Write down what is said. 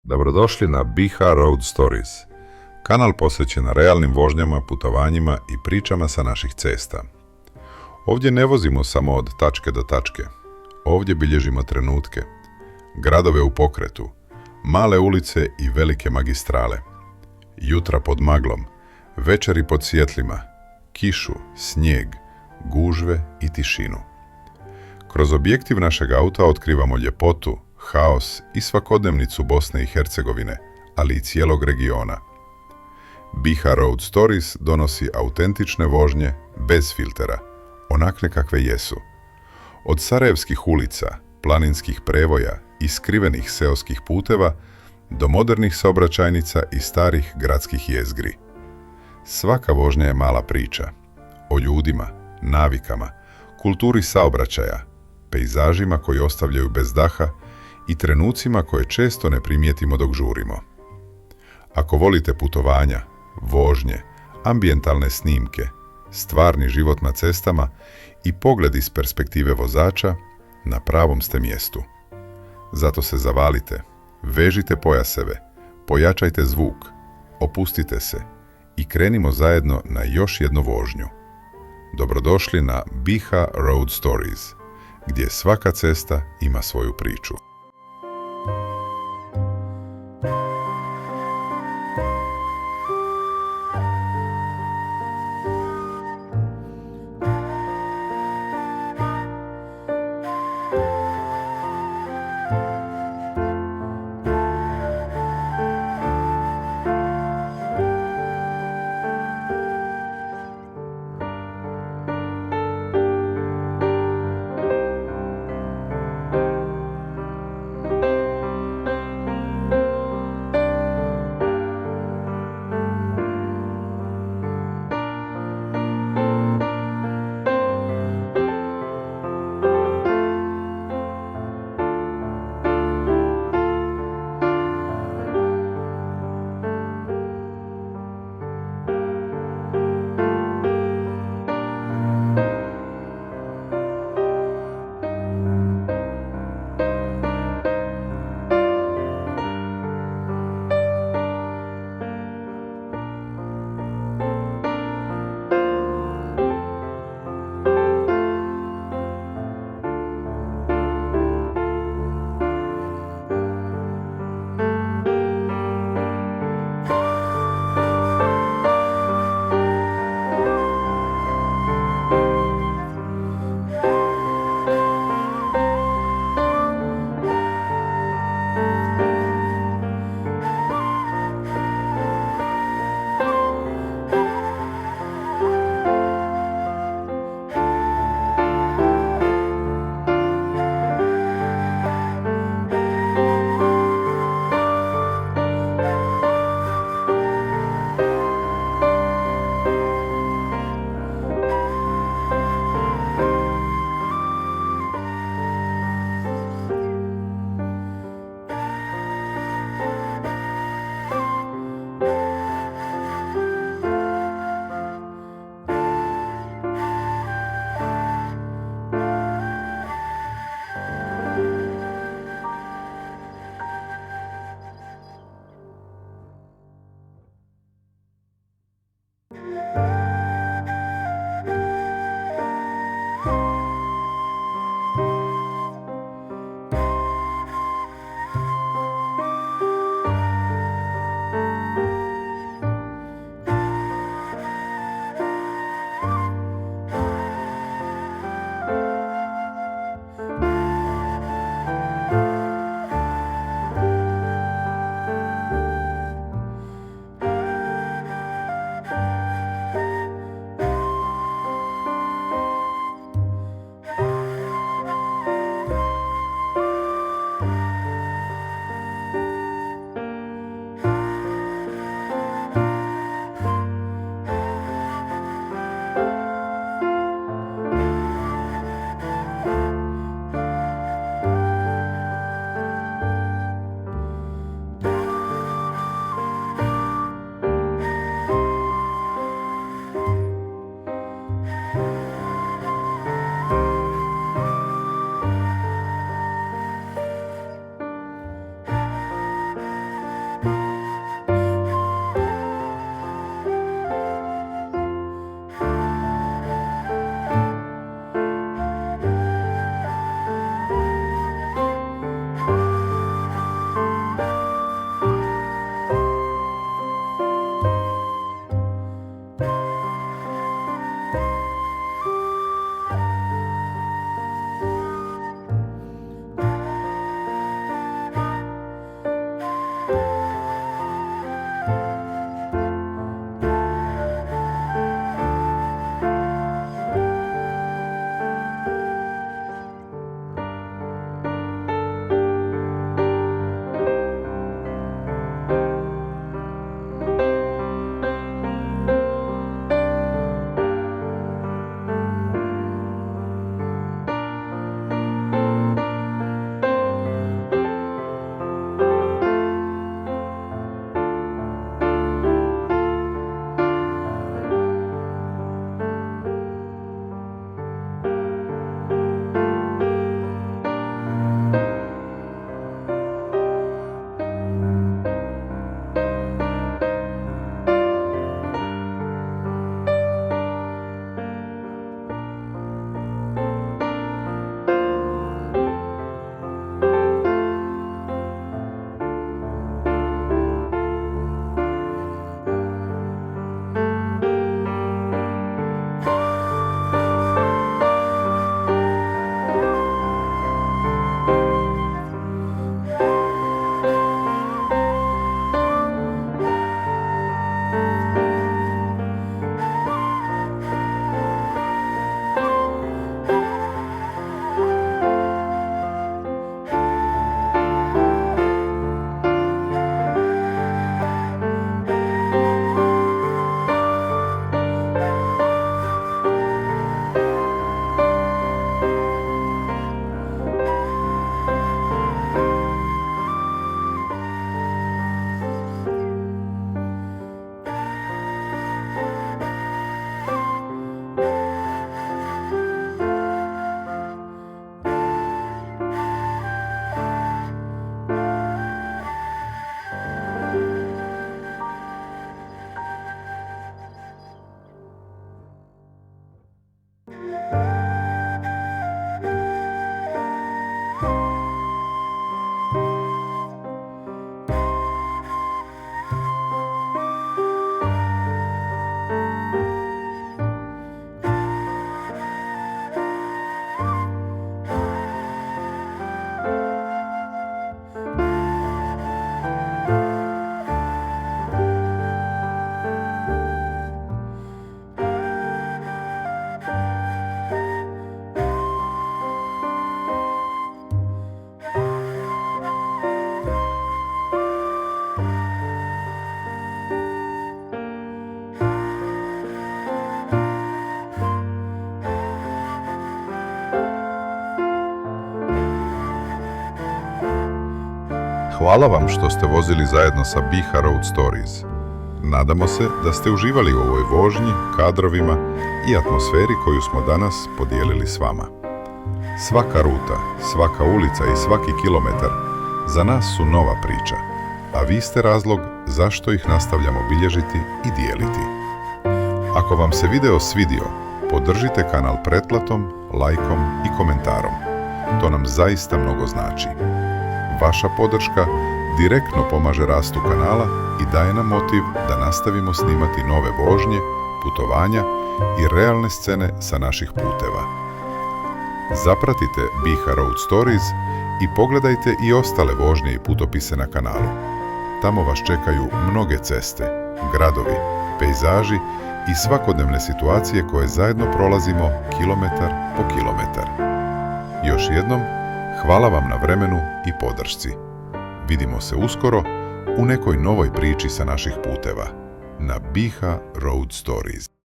Dobrodošli na BiH Road Stories, kanal posvećen realnim vožnjama, putovanjima i pričama sa naših cesta. Ovdje ne vozimo samo od tačke do tačke. Ovdje bilježimo trenutke, gradove u pokretu, male ulice i velike magistrale, jutra pod maglom, večeri pod svjetlima, kišu, snijeg, gužve i tišinu. Kroz objektiv našeg auta otkrivamo ljepotu, haos i svakodnevnicu Bosne i Hercegovine, ali i cijelog regiona. BiH Road Stories donosi autentične vožnje bez filtera, onakve kakve jesu. Od sarajevskih ulica, planinskih prevoja i skrivenih seoskih puteva do modernih saobraćajnica i starih gradskih jezgri. Svaka vožnja je mala priča. O ljudima, navikama, kulturi saobraćaja, pejzažima koji ostavljaju bez daha i trenucima koje često ne primijetimo dok žurimo. Ako volite putovanja, vožnje, ambijentalne snimke, stvarni život na cestama i pogled iz perspektive vozača, na pravom ste mjestu. Zato se zavalite, vežite pojaseve, pojačajte zvuk, opustite se i krenimo zajedno na još jednu vožnju. Dobrodošli na BiH Road Stories, gdje svaka cesta ima svoju priču. Hvala vam što ste vozili zajedno sa BiH Road Stories. Nadamo se da ste uživali u ovoj vožnji, kadrovima i atmosferi koju smo danas podijelili s vama. Svaka ruta, svaka ulica i svaki kilometar za nas su nova priča, a vi ste razlog zašto ih nastavljamo bilježiti i dijeliti. Ako vam se video svidio, podržite kanal pretplatom, lajkom i komentarom. To nam zaista mnogo znači. Vaša podrška direktno pomaže rastu kanala i daje nam motiv da nastavimo snimati nove vožnje, putovanja i realne scene sa naših puteva. Zapratite BiH Road Stories i pogledajte i ostale vožnje i putopise na kanalu. Tamo vas čekaju mnoge ceste, gradovi, pejzaži i svakodnevne situacije koje zajedno prolazimo kilometar po kilometar. Još jednom, hvala vam na vremenu i podršci. Vidimo se uskoro u nekoj novoj priči sa naših puteva na BiH Road Stories.